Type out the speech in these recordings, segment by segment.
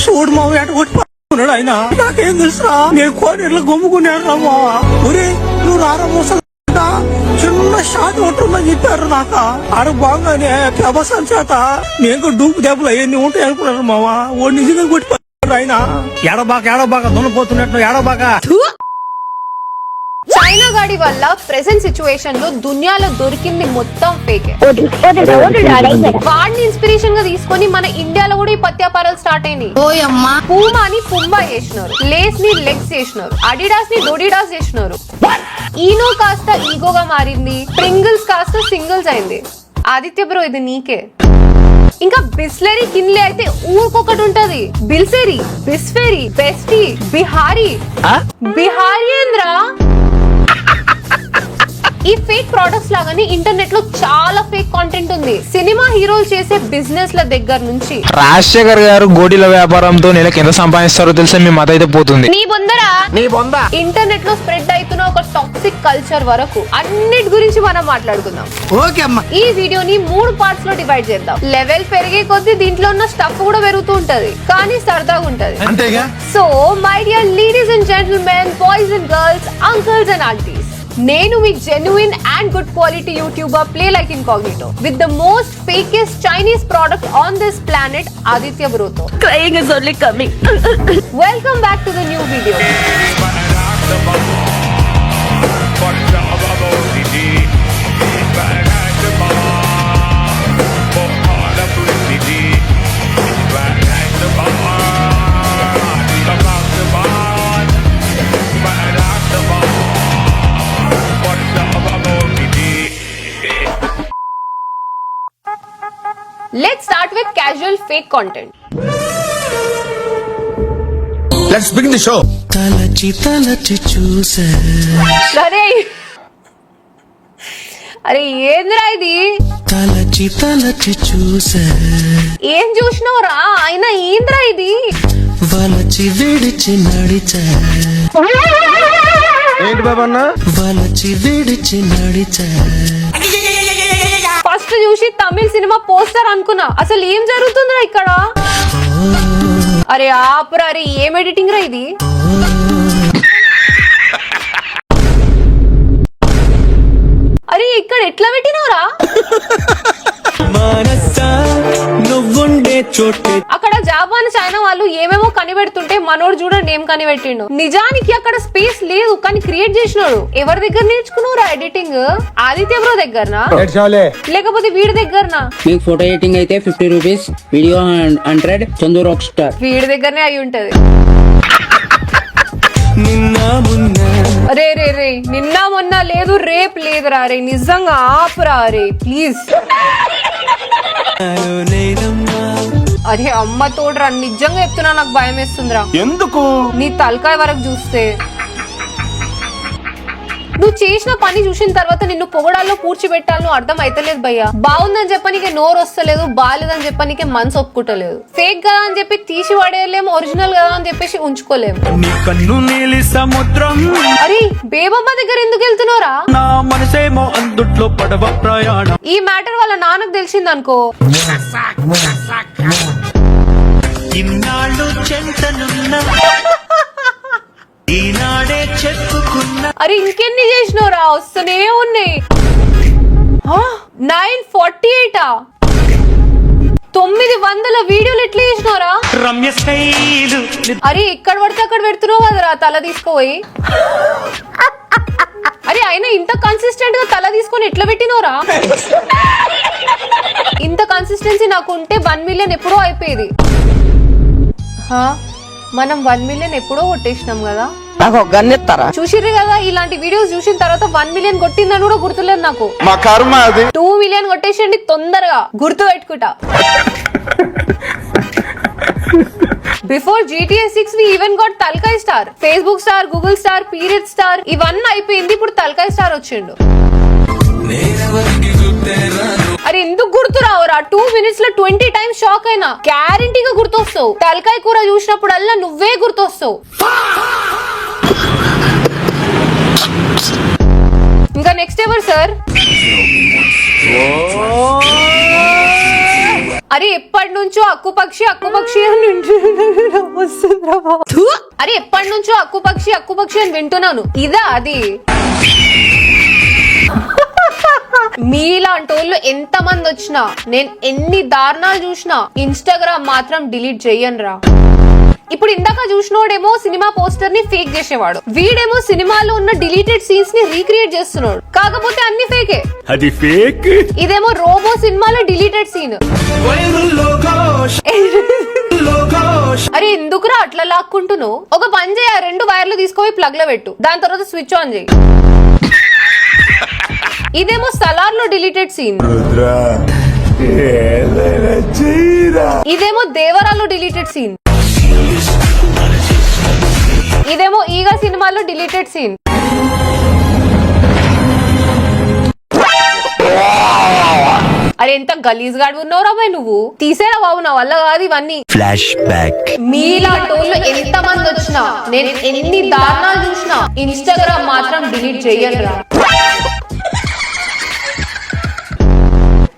చూడు మావ ఎట కొట్టుకున్నాడు ఆయన. నాకేం తెలుసురా, నేను కోనేరులో గమ్ముకున్నాను రా మావ. ఒరే నువ్వు రారా ముసలి చిన్న షాట్ ఉంటుందని చెప్పారు నాక. ఆడ బాగానే ప్రభాసం చేత నేను డూపు దెబ్బలు అవన్నీ ఉంటాయి అనుకున్నాను మావా. ఓ నిజంగా కొట్టిపోయారు ఆయన. ఏడబాక దున్నపోతున్నట్టు ఏడబాక. చైనా గాడి వల్ల ప్రెసెంట్ సిచ్యువేషన్ లో దునియాలో దొరికింది మొత్తం ఫేకే. వాడిని ఇన్స్పిరేషన్ గా తీసుకొని మన ఇండియాలో కూడా ఈ పత్యాపారాలు స్టార్ట్ అయినాయి. పూమాని పుంబా చేసినారు, లేస్ ని లెగ్స్ చేసినారు, అడిడాస్ ని డోడిడాస్ చేసినారు. ఈనో కాస్త ఈగోగా మారింది, ప్రింగిల్స్ కాస్త సింగిల్స్ అయింది. ఆదిత్య బ్రో ఇది నీకే. ఇంకా బిస్లెరీ కిన్లే అయితే ఊరికొకటి ఉంటది. బిల్సెరీ, బిస్ఫెరీ, బెస్టీ, బిహారీ. బిహారీంద్రా ఈ ఫేక్ ప్రొడక్ట్స్ లాగానే ఇంటర్నెట్ లో చాలా ఫేక్ కాంటెంట్ ఉంది. సినిమా హీరోలు చేసే బిజినెస్ ల దగ్గర నుంచి రాజశేఖర్ గారు గోడీల వ్యాపారంతో నెలకు ఎంత సంపాదిస్తారో తెలిసే మీ మత అయితే పోతుంది. నీ బొందా ఇంటర్నెట్ లో స్ప్రెడ్ అవుతున్న ఒక టాక్సిక్ కల్చర్ వరకు అన్నిటి గురించి మనం మాట్లాడుకుందాం. ఈ వీడియోని 3 పార్ట్స్ లో డివైడ్ చేద్దాం. లెవెల్ పెరిగే కొద్దీ దీంట్లో ఉన్న స్టఫ్ కూడా పెరుగుతూ ఉంటది, కానీ సరదాగా ఉంటది. So my dear ladies and gentlemen, boys and girls, uncles and aunties, నేను మీ genuine and good quality YouTuber play like incognito with the most fakest Chinese product on this planet, Aditya బ్రోతో. Crying is only coming. Welcome back to the new video. Let's start with casual fake content. Let's begin the show. తలచి చూసా. అరే ఏంద్రా ఇది? తలచి చూసా. ఏం చూసినవురా? అయినా ఏంద్రా ఇది? వలచి విడిచి నడిచా. ఏంటి బాబన్న? వలచి విడిచి నడిచా. ఫస్ట్ చూసి తమిళ సినిమా పోస్టర్ అనుకున్నా. అసలు ఏం జరుగుతుందిరా ఇక్కడ? అరే ఆపురా, అరే ఏం ఎడిటింగ్ రా ఇది? అరే ఇక్కడ ఎట్లా పెట్టినవరా? అక్కడ జపాన్ చైనా వాళ్ళు ఏమేమో కనిపెడుతుంటే మనోడు చూడండి ఏం కనిపెట్టిండు. నిజానికి అక్కడ స్పేస్ లేదు, కానీ క్రియేట్ చేసినాడు. ఎవరి దగ్గర నేర్చుకున్నావురా ఎడిటింగ్? ఆదిత్య బ్రో దగ్గరనా లేకపోతే వీడి దగ్గరనా? మీకు ఫోటో ఎడిటింగ్ అయితే 50 rupees, video 100, Chandu rock star. వీడి దగ్గరనే అయి ఉంటది. నిన్న రే నిన్న మొన్న లేదు, రేపు లేదురా. రే నిజంగా ఆపురా రే ప్లీజ్. అరే అమ్మ తోడురా, నిజంగా చెప్తున్నా నాకు భయం వేస్తుందిరా. ఎందుకు? నీ తలకాయ వరకు చూస్తే. నువ్వు చేసిన పని చూసిన తర్వాత నిన్ను పొగడాల్లో పూడ్చిపెట్టాలను అర్థం అయితలేదు భయ్యా. బాగుందని చెప్పనీకే నోరు వస్తలేదు, బాగాలేదని చెప్పనీకే మనసు ఒప్పుకుంటలేదు. ఫేక్ కదా అని చెప్పి తీసి పడేయలేము, ఒరిజినల్ కదా అని చెప్పేసి ఉంచుకోలేము. అరే బేబమ్మ దగ్గర ఎందుకు వెళ్తున్నారా? ఈ మ్యాటర్ వాళ్ళ నాన్నకు తెలిసిందనుకో, అరే ఇంకెన్ని చేసినోరా? వస్తూనే ఉన్నాయి. 948 900 వీడియోలు ఎట్లా చేసినోరా? అరే ఎక్కడ పడితే అక్కడ పెడుతున్నావు కదరా తల తీసుకోపోయి. అరే అయినా ఇంత కన్సిస్టెంట్ గా తల తీసుకొని ఎట్లా పెట్టినోరా? ఇంత కన్సిస్టెన్సీ నాకు ఉంటే 1 మిలియన్ ఎప్పుడో అయిపోయేది. మనం 1 మిలియన్ ఎప్పుడో కొట్టేసినాం కదా. చూసిర్రు కదా, ఇలాంటి వీడియోస్ చూసిన తర్వాత 1 మిలియన్ కొట్టిందని కూడా గుర్తులేదు నాకు. 2 మిలియన్ కొట్టేసండి తొందరగా, గుర్తు పెట్టుకుంటా. Before GTA 6 we even got తల్కాయ్ star, Facebook star, Google star, period star. ఇవన్నీ అయిపోయింది, ఇప్పుడు తల్కాయ్ స్టార్ వచ్చిండు. అరే ఎందుకు గుర్తు రావురా? 2 మినిట్స్ లో 20 టైమ్స్ షాక్ అయినా. గ్యారంటీగా గుర్తొస్తావు. తలకాయ కూర చూసినప్పుడల్లా నువ్వే గుర్తొస్తావు. ఇంకా నెక్స్ట్ ఎవరు సార్? అరే ఎప్పటి నుంచో అక్కుపక్షి అని వస్తుందిరా బాబు. అరే ఎప్పటి నుంచో అక్కు పక్షి అని వింటున్నాను. ఇదా అది? మీలాంటి వాళ్ళు ఎంత మంది వచ్చినా, నేను ఎన్ని దారుణాలు చూసినా ఇన్స్టాగ్రామ్ మాత్రం డిలీట్ చెయ్యనురా. ఇప్పుడు ఇందాక చూసినోడేమో సినిమా పోస్టర్ ని ఫేక్ చేసేవాడు, వీడేమో సినిమాలో ఉన్న డిలీటెడ్ సీన్స్ ని రీక్రియేట్ చేస్తున్నాడు. కాకపోతే అన్ని ఫేకే. అది ఫేక్. ఇదేమో రోబో సినిమాలో డిలీటెడ్ సీన్. అరే ఎందుకురా అట్లా లాక్కుంటున్నావు? ఒక పని చేయ, 2 వైర్లు తీసుకొని ప్లగ్ లో పెట్టు, దాని తర్వాత స్విచ్ ఆన్ చేయి. ఇదేమో సలార్ లో డిలీటెడ్ సీన్. ఇదేమో దేవరాలో డిలీటెడ్ సీన్. ఇదేమో ఈగ సినిమాలో డిలీటెడ్ సీన్. అరే ఎంత గలీజ్ గాడు ఉన్నావురా బాయ్ నువ్వు. తీసేరా బాబు, నా వల్ల కాదు ఇవన్నీ. Flash back. మీలాంటి వాళ్ళు ఎంత మంది వచ్చినా, నేను ఎన్ని దారుణాలు చూసినా ఇన్స్టాగ్రామ్ మాత్రం డిలీట్ చెయ్యనురా.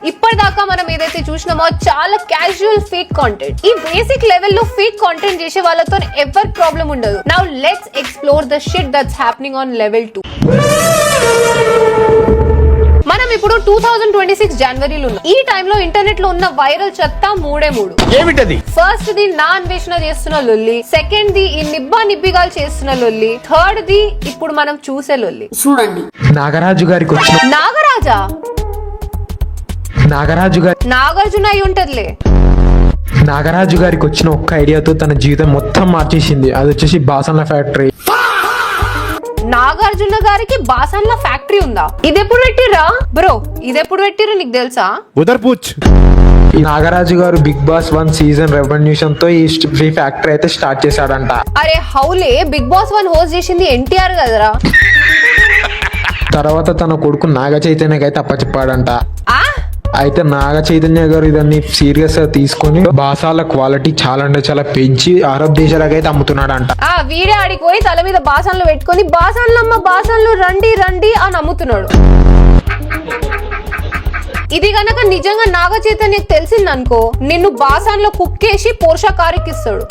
ఇప్పటిదాకా మనం ఏదైతే చూసినామో చాలా క్యాజువల్ ఫేక్ కాంటెంట్. ఈ బేసిక్ లెవెల్ లో ఫేక్ కాంటెంట్ చేసే వాళ్ళతో ఎవర్ ప్రాబ్లం ఉండదు. Now let's explore the shit that's happening on level 2. మనం ఇప్పుడు 2026 జనవరిలో ఉన్నాం. ఈ టైంలో ఇంటర్నెట్ లో ఉన్న వైరల్ చెత్త 3. ఏమిటది? ఫస్ట్ ది నా అన్వేషణ చేస్తున్న లొల్లి, సెకండ్ ది ఈ నిబ్బిగాలు చేస్తున్న లొల్లి, థర్డ్ ది ఇప్పుడు మనం చూసే లొల్లి. చూడండి, నాగరాజు గారికి వచ్చిన నాగరాజా నాగార్జున అయి ఉంటదిలే. నాగరాజు గారికి వచ్చిన ఒక్క ఐడియాతో తన జీవితం మొత్తం మార్చేసింది. అది వచ్చేసి బాసన్ల ఫ్యాక్టరీ. నాగార్జున గారికి బాసన్ల ఫ్యాక్టరీ ఉందా? ఇదెప్పుడు పెట్టిర్రా బ్రో? ఇదెప్పుడు పెట్టిర్రు నీకు తెలుసా? ఉదర్పూచ్. ఈ నాగరాజు గారు బిగ్ బాస్ 1 సీజన్ రెవెన్యూషన్ తో ఈ ఫ్యాక్టరీ అయితే స్టార్ట్ చేశాడంట. అరే హౌలే, బిగ్ బాస్ 1 హోస్ట్ చేసింది ఎన్టీఆర్ కదరా. తర్వాత తన కొడుకు నాగ చైతన్యకి అయితే అప్పచెప్పాడంట. ఆ అయితే నాగ చైతన్య గారు ఇదాన్ని సీరియస్ గా తీసుకొని బాసాల క్వాలిటీ చాలా అంటే చాలా పెంచి అరబ్ దేశాలకు అయితే అమ్ముతున్నాడంట. ఆ వీడే ఆడికి పోయి తల మీద బాసన్లు పెట్టుకొని బాసన్లమ్మ బాసన్లు రండి రండి అని అమ్ముతున్నాడు. ఇది గనక నిజంగా నాగ చైతన్యకు తెలిసిందనుకో, నిన్ను బాసన్లో కుక్కేసి పోషకారికిస్తాడు.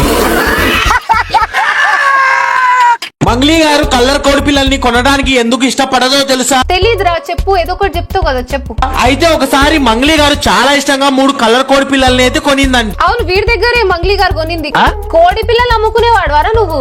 మంగ్లీ గారు కలర్ కోడి పిల్లల్ని కొనడానికి ఎందుకు ఇష్టపడదో తెలుసా? తెలీదురా, చెప్పు. ఏదో ఒకటి చెప్తావు కదా, చెప్పు. అయితే ఒకసారి మంగ్లీ గారు చాలా ఇష్టంగా 3 కలర్ కోడి పిల్లల్ని అయితే కొనిందండి. అవును, వీడి దగ్గరే మంగ్లీ గారు కొనింది. కోడి పిల్లలు అమ్ముకునేవాడు వారా నువ్వు?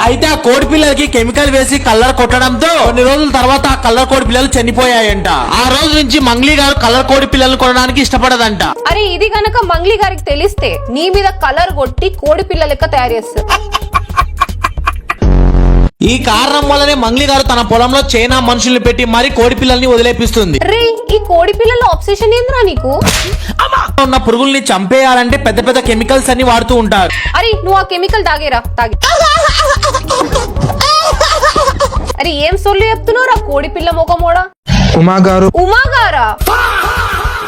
అయితే ఆ కోడి పిల్లలకి కెమికల్ వేసి కలర్ కొట్టడంతో కొన్ని రోజుల తర్వాత ఆ కలర్ కోడి పిల్లలు చనిపోయాయంట. ఆ రోజు నుంచి మంగ్లీ గారు కలర్ కోడి పిల్లల్ని కొనడానికి ఇష్టపడదంట. అరే ఇది గనక మంగ్లీ గారికి తెలిస్తే నీ మీద కలర్ కొట్టి కోడి పిల్ల లెక్క తయారు చేస్తారు. ఈ కారణం వల్లనే మంగ్లీ గారు తన పొలంలో చైనా మనుషుల్ని పెట్టి మరి కోడి పిల్లల్ని వదిలేపిస్తుంది. రే ఈ కోడి పిల్లల ఆబ్సెషన్ ఏంద్రా నీకు? ఉన్న పురుగుల్ని చంపేయాలంటే పెద్ద పెద్ద కెమికల్స్ అన్ని వాడుతూ ఉంటారు. అరే నువ్వు ఆ కెమికల్ తాగేరా, తాగి. అరే ఏం సొల్లు చెప్తున్నావురా కోడి పిల్ల మొగమోడా? ఉమా గారా?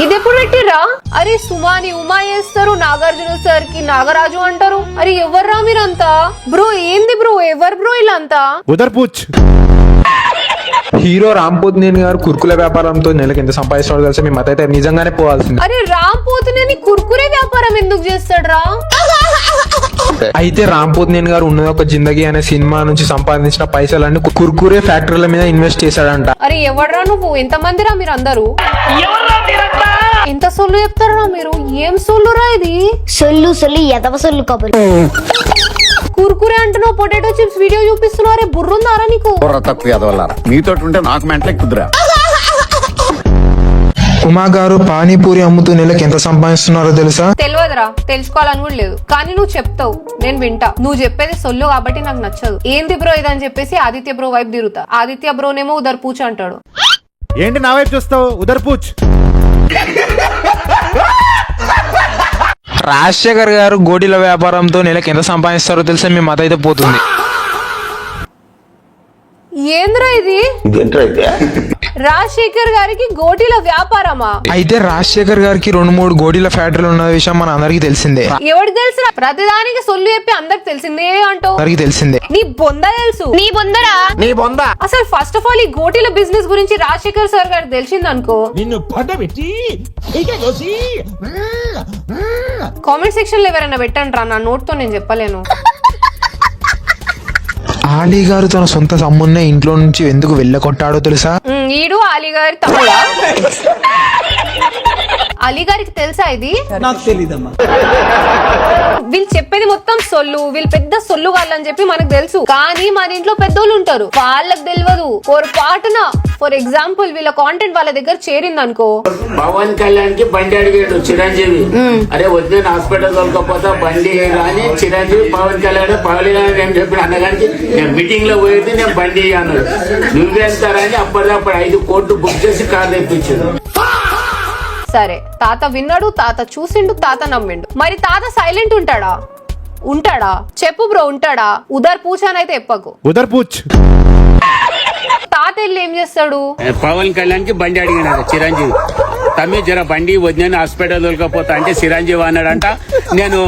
ఇది ఎప్పుడు పెట్టిర్రా? అరే సుమాని ఉమా చేస్తారు, నాగార్జున సార్ కి నాగరాజు అంటారు. అరే ఎవర్రా మీరంతా? బ్రో ఏంది బ్రో, ఎవరు బ్రో ఇలా అంతా? ఉదర్పూచ్. హీరో రామ్ పోతినేని గారు కుర్కుల వ్యాపారంతో నెలకు ఎంత సంపాదిస్తాడో తెలుసా? మీ మత అయితే నిజంగానే పోవాల్సింది. అరే రామ్ పోతినేని కుర్కురే వ్యాపారం ఎందుకు చేస్తాడ్రా? అయితే రామ్ పోతినేని గారు ఉన్నది ఒక జిందగీ అనే సినిమా నుంచి సంపాదించిన పైసలన్నీ కుర్కురే ఫ్యాక్టరీల మీద ఇన్వెస్ట్ చేశాడంట. అరే ఎవడ్రా నువ్వు? ఎంత మందిరా మీరు అందరూ? ఎంత సొల్లు చెప్తారా మీరు? ఏం సొల్లురా ఇది? సొల్లు ఎదవ సొల్లు కబురు. కుర్కురే అంటున్నావు, పొటాటో చిప్స్ వీడియో చూపిస్తున్నారే, బుర్రుందారా నీకు? బుర్ర తక్కువ ఎదవల్లారా, మీతో ఉంటే నాకు మెంటలే కుదురా. ఉమా గారు పానీపూరి అమ్ముతూ నెలకు ఎంత సంపాదిస్తున్నారో తెలుసా? తెలియదురా, తెలుసుకోవాలని కూడా లేదు. కానీ నువ్వు చెప్తావు, నేను వింటా. నువ్వు చెప్పేది సొల్లు కాబట్టి నాకు నచ్చదు. ఏంది బ్రో ఇదని చెప్పేసి ఆదిత్య బ్రో వైపు తిరుగుతా. ఆదిత్య బ్రోనేమో ఉదర్పూచ్ అంటాడు. ఏంటి నా వైపు చూస్తావు? ఉదర్పూచ్. రాజశేఖర్ గారు గోడీల వ్యాపారంతో నెలకు ఎంత సంపాదిస్తారో తెలుసా? మీ మత అయితే పోతుంది. ఏంద్రా ఇది? రాజశేఖర్ గారికి గోటీల వ్యాపారమా? అయితే రాజశేఖర్ గారికి 2-3 గోడీల ఫ్యాక్టరీలు ఉన్న విషయం మన అందరికి తెలిసిందే. ఎవరికి తెలుసు? ప్రతిదానికి సొల్లు చెప్పి అందరికి తెలిసిందే అంటావు. అందరికి తెలిసిందే. నీ బొంద తెలుసు. నీ బొందరా? నీ బొంద. అసలు ఫస్ట్ ఆఫ్ ఆల్ ఈ గోటీల బిజినెస్ గురించి రాజశేఖర్ సార్ గారు తెలిసిందనుకో, నిన్ను పడబెట్టి కామెంట్ సెక్షన్ లో ఎవరైనా పెట్టండి రా, నా నోట్ తో నేను చెప్పలేను. ఆలీ గారు తన సొంత సమ్మున్నే ఇంట్లో నుంచి ఎందుకు వెళ్ళగొట్టాడో తెలుసా? ఈడు అలీ గారి తమ్ముడా? అలీ గారికి తెలుసా ఇది? నాకు తెలీదమ్మా. వీళ్ళు చెప్పేది మొత్తం సొల్లు, వీళ్ళు పెద్ద సొల్లు వాళ్ళని చెప్పి మనకు తెలుసు. కానీ మన ఇంట్లో పెద్దోళ్ళు ఉంటారు, వాళ్ళకి తెలియదు. పొరపాటున ఫర్ ఎగ్జాంపుల్ వీళ్ళ కాంటెంట్ వాళ్ళ దగ్గర చేరింది అనుకో. పవన్ కళ్యాణ్ కి బండి అడిగాడు చిరంజీవి. అరే వద్దు హాస్పిటల్ దొరకపోతా బండి రాని చిరంజీవి పవన్ కళ్యాణ్ నేను చెప్పిన అన్నగానికి నేను మీటింగ్ లో పోయేది నేను బండి అన్నాడు. నువ్వేస్తారని అప్పటిదప్పుడు 5 కోట్లు బుక్ చేసి కార్ తెప్పించాడు. సరే, తాత విన్నాడు, తాత చూసిండు, తాత నమ్మిండు. మరి తాత సైలెంట్ ఉంటాడా? ఉంటాడా? చెప్పు బ్రో, ఉంటాడా? ఉదర్ పూచ్ అని అయితే చెప్పకు. ఉదర్ పూచ్. తాత వెళ్ళి ఏం చేస్తాడు? పవన్ కళ్యాణ్ కి బండి అడిగినాడు చిరంజీవి. తమ్మి జర బండి వద్దని హాస్పిటల్ దొరకపోతా అంటే చిరంజీవి అన్నాడంట నేను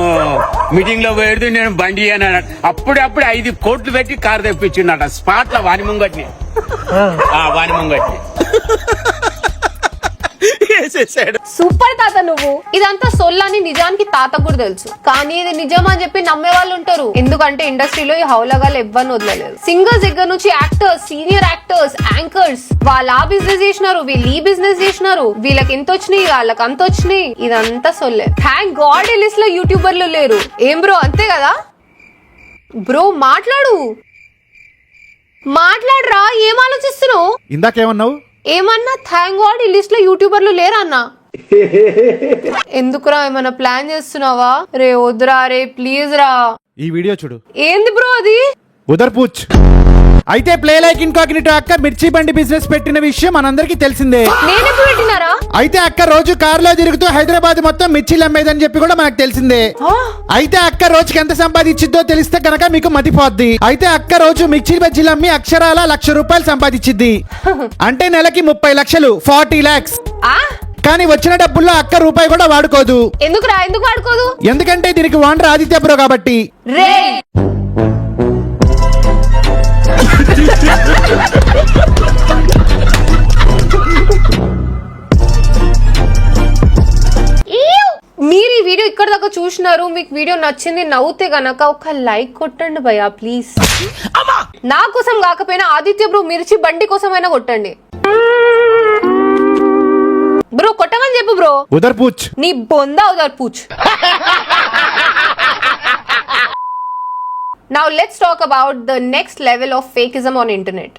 మీటింగ్ లో పోయేది నేను బండి అన్నాడు. అప్పుడప్పుడు 5 కోట్లు పెట్టి కార్ తెప్పించిండట స్పాట్ లో వాని ముంగట్ని. సూపర్ తాత నువ్వు. ఇదంతా సొల్లని నిజానికి తాత కూడా తెలుసు, కానీ ఇది నిజం అని చెప్పి నమ్మే వాళ్ళు ఉంటారు. ఎందుకంటే ఇండస్ట్రీలో ఈ హౌలగాలు ఎవ్వరిని వదలలేదు. సింగర్స్ దగ్గర నుంచి యాక్టర్స్, సీనియర్ యాక్టర్స్, యాంకర్స్, వాళ్ళు ఆ బిజినెస్ చేసినారు, వీళ్ళు ఈ బిజినెస్ చేసినారు, వీళ్ళకి ఎంత వచ్చినాయి, వాళ్ళకి అంత వచ్చినాయి. ఇదంతా సొల్లే. థ్యాంక్ గాడ్ ఈ లిస్ట్ లో యూట్యూబర్లు లేరు. ఏం బ్రో, అంతే కదా బ్రో? మాట్లాడరా, ఏం ఆలోచిస్తున్నావు? ఇందాకేమన్నావు? ఏమన్నా థ్యాంక్ గాడ్ ఈ లిస్ట్ లో యూట్యూబర్లు లేరా అన్నా? ఎందుకురా, ఏమన్నా ప్లాన్ చేస్తున్నావా? రే వద్దురా రే, ప్లీజ్ రా. ఈ వీడియో చూడు. ఏంది బ్రో అది? ఉదర్ పూచ్. అయితే ప్లే లైక్ ఇన్కాగ్నిటో అక్క మిర్చి బండి బిజినెస్ పెట్టిన విషయం మనందరికీ తెలిసిందే. నేనెప్పుడు పెట్టినారా? అయితే అక్క రోజు కారులో తిరుగుతూ హైదరాబాద్ మొత్తం మిర్చిలు అమ్మేదని చెప్పి కూడా మనకు తెలిసిందే. అయితే అక్క రోజుకి ఎంత సంపాదించిద్దో తెలిస్తే కనుక మీకు మతిపోద్ది. అయితే అక్క రోజు మిర్చి బజ్జీలు అమ్మి అక్షరాల 1,00,000 రూపాయలు సంపాదించిద్ది. అంటే నెలకి 30 లక్షలు, 40 lakhs. కానీ వచ్చిన డబ్బుల్లో అక్క రూపాయి కూడా వాడుకోదు. ఎందుకురా? ఎందుకు వాడుకోదు? ఎందుకంటే దీనికి ఓనర్ ఆదిత్య బ్రో కాబట్టి. రే మీరు ఈ వీడియో ఇక్కడ దాకా చూసినారు, మీకు వీడియో నచ్చింది, నవ్వుతే గనక ఒక లైక్ కొట్టండి భయ్యా ప్లీజ్. నా కోసం కాకపోయినా ఆదిత్య బ్రో మిర్చి బండి కోసమైనా కొట్టండి బ్రో. కొట్టమని చెప్పు బ్రో. ఉదర్ పూచ్. నీ బొందా ఉదర్ పూచ్. Now let's talk about the next level of fakeism on internet.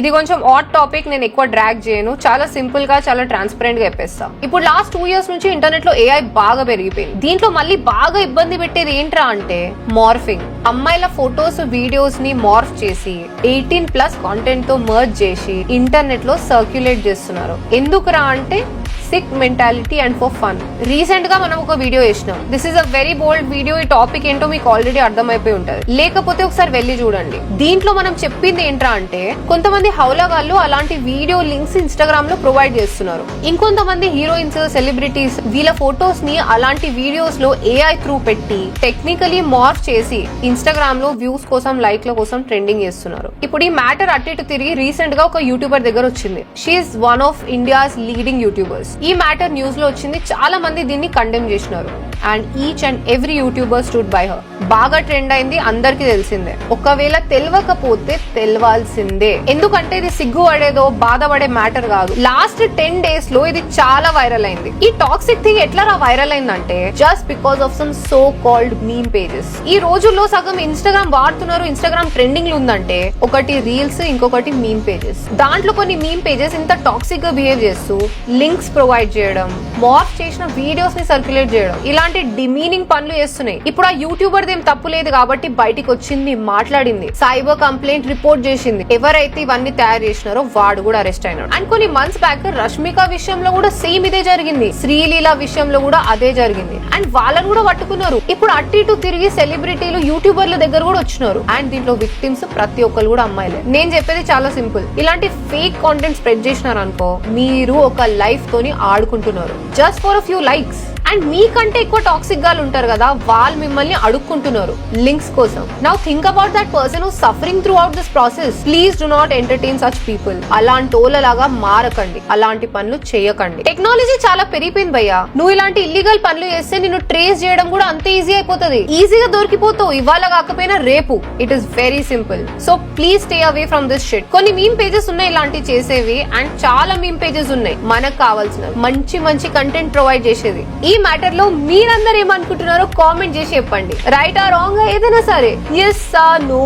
ఇది కొంచెం ఆడ్ టాపిక్, నేను ఎక్కువ డ్రాగ్ చేయను, చాలా సింపుల్ గా చాలా ట్రాన్స్పరెంట్ గా చెప్పేస్తా. ఇప్పుడు లాస్ట్ 2 years నుంచి ఇంటర్నెట్ లో AI బాగా పెరిగిపోయింది. దీంట్లో మళ్ళీ బాగా ఇబ్బంది పెట్టేది ఏంట్రా అంటే మార్ఫింగ్. అమ్మాయిల ఫొటోస్, వీడియోస్ ని మార్ఫ్ చేసి 18+ కాంటెంట్ తో మర్జ్ చేసి ఇంటర్నెట్ లో సర్క్యులేట్ చేస్తున్నారు. ఎందుకురా అంటే sick mentality and for fun. Recent గా మనం ఒక వీడియో చేసినాం. This is a very bold video. ఈ టాపిక్ ఏంటో మీకు ఆల్రెడీ అర్థమైపోయి ఉంటది, లేకపోతే ఒకసారి వెళ్ళి చూడండి. దీంట్లో మనం చెప్పింది ఏంట్రా అంటే కొంతమంది హౌలగాళ్ళు అలాంటి వీడియో లింక్స్ ఇన్స్టాగ్రామ్ లో ప్రొవైడ్ చేస్తున్నారు. ఇంకొంతమంది హీరోయిన్స్, సెలబ్రిటీస్ వీళ్ళ ఫొటోస్ ని అలాంటి వీడియోస్ లో AI త్రూ పెట్టి టెక్నికలీ మార్ఫ్ చేసి ఇన్స్టాగ్రామ్ లో వ్యూస్ కోసం, లైక్ల కోసం ట్రెండింగ్ చేస్తున్నారు. ఇప్పుడు ఈ మ్యాటర్ అటు ఇటు తిరిగి రీసెంట్ గా ఒక యూట్యూబర్ దగ్గర వచ్చింది. She's one of India's leading YouTubers. ఈ మ్యాటర్ న్యూస్ లో వచ్చింది, చాలా మంది దీన్ని కండెమ్ చేసినారు. And each and every YouTuber stood by her. బాగా ట్రెండ్ అయింది, అందరికి తెలిసిందే. ఒకవేళ తెలియకపోతే తెలవాల్సిందే, ఎందుకంటే ఇది సిగ్గుపడేదో బాధపడే మ్యాటర్ కాదు. లాస్ట్ 10 days లో ఇది చాలా వైరల్ అయింది. ఈ టాక్సిక్ థింగ్ ఎట్లా వైరల్ అయిందంటే just because of some so called meme pages. ఈ రోజుల్లో సగం ఇన్స్టాగ్రామ్ వాడుతున్నారు, ఇన్స్టాగ్రామ్ ట్రెండింగ్ లో ఉందంటే ఒకటి రీల్స్, ఇంకొకటి మీమ్ పేజెస్. దాంట్లో కొన్ని మీమ్ పేజెస్ ఇంత టాక్సిక్ గా బిహేవ్ చేస్తూ లింక్స్ ప్రొవైడ్ చేయడం, మార్ఫ్ చేసిన వీడియోస్ ని సర్క్యులేట్ చేయడం, ఇలాంటి ఇలాంటి డిమీనింగ్ పనులు చేస్తున్నాయి. ఇప్పుడు ఆ యూట్యూబర్ దేం తప్పు లేదు కాబట్టి బయటికి వచ్చింది, మాట్లాడింది, సైబర్ కంప్లైంట్ రిపోర్ట్ చేసింది. ఎవరైతే ఇవన్నీ తయారు చేసినారో వాడు కూడా అరెస్ట్ అయినాడు. అండ్ కొన్ని మంత్స్ బ్యాక్ రష్మిక విషయంలో కూడా సేమ్ ఇదే జరిగింది, శ్రీలీల విషయంలో కూడా అదే జరిగింది. అండ్ వాళ్ళని కూడా పట్టుకున్నారు. ఇప్పుడు అటు ఇటు తిరిగి సెలబ్రిటీలు యూట్యూబర్ల దగ్గర కూడా వచ్చినారు. అండ్ దీంట్లో విక్టిమ్స్ ప్రతి ఒక్కరు కూడా అమ్మాయిలే. నేను చెప్పేది చాలా సింపుల్, ఇలాంటి ఫేక్ కాంటెంట్ స్ప్రెడ్ చేసినారు అనుకో, మీరు ఒక లైఫ్ తోని ఆడుకుంటున్నారు just for a few likes. And మీకంటే ఎక్కువ టాక్సిక్ గా ఉంటారు కదా, వాళ్ళు మిమ్మల్ని అడుక్కుంటున్నారు లింక్స్ కోసం. Now think about that person who suffering through out this process. Please do not entertain such people. అలాంటి వాళ్ళలాగా మారకండి, అలాంటి పనులు చేయకండి. టెక్నాలజీ చాలా పెరిగిపోయింది భయ్యా. నువ్వు ఇలాంటి ఇల్లీగల్ పనులు చేస్తే నిన్ను ట్రేస్ చేయడం కూడా అంతే ఈజీ అయిపోతుంది. ఈజీగా దొరికిపోతావు, ఇవాళ కాకపోయినా రేపు. It is very simple. So please stay away from this shit. కొన్ని మీమ్ పేజెస్ ఉన్నాయి ఇలాంటివి చేసేవి, అండ్ చాలా మీమ్ పేజెస్ ఉన్నాయి మనకు కావాల్సిన మంచి మంచి కంటెంట్ ప్రొవైడ్ చేసేది. ఈ మ్యాటర్ లో మీరందరూ ఏమనుకుంటున్నారో కామెంట్ చేసి చెప్పండి. రైట్ ఆ రాంగ్ ఏదైనా సరే, ఎస్ ఆ నో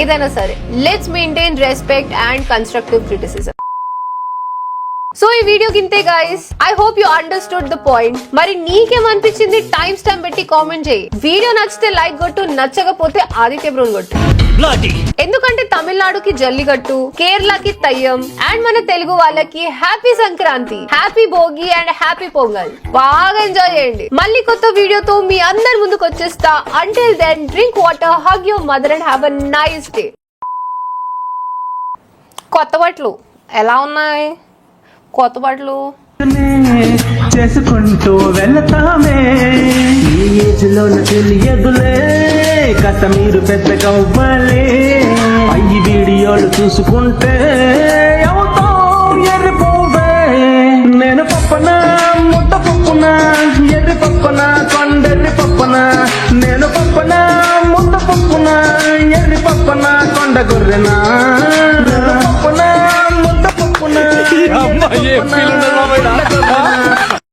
ఏదైనా సరే, let's maintain respect and constructive criticism. So ఈ వీడియో కింతే guys, I hope you understood the point. మరి నీకేమనిపించింది టైం స్టాంప్ పెట్టి కామెంట్ చేయి. వీడియో నచ్చితే లైక్ కొట్టు, నచ్చకపోతే ఆదిత్య బ్రోన్ కొట్టు. ఎందుకంటే తమిళనాడుకి జల్లికట్టు, కేరళకి తయ్యం, అండ్ మన తెలుగు వాళ్ళకి happy Sankranti, happy Bhogi and happy pongal. బాగా ఎంజాయ్ చేయండి. మళ్ళీ కొత్త వీడియోతో మీ అందరి ముందుకు వచ్చేస్తా. Until then drink water, hug your mother and have a nice day. కొత్త బట్టలు ఎలా ఉన్నాయి? కొత్త బట్టలు చేసుకుంటూ వెళ్తామే, ఈ ఏజ్ లో తెలియదులే కథ మీరు పెద్దగా అవ్వాలి. అయ్యి వీడియోలు చూసుకుంటే అవుతాం ఎర్రి పువ్వే. నేను పప్పన ముద్ద పప్పున, ఎర్రి పప్పన కొండెర్రి పప్పన. నేను పప్పన ముద్ద పప్పున, ఎర్రి పప్పన కొండ గొర్రెనా. పప్పన ముద్ద పప్పున.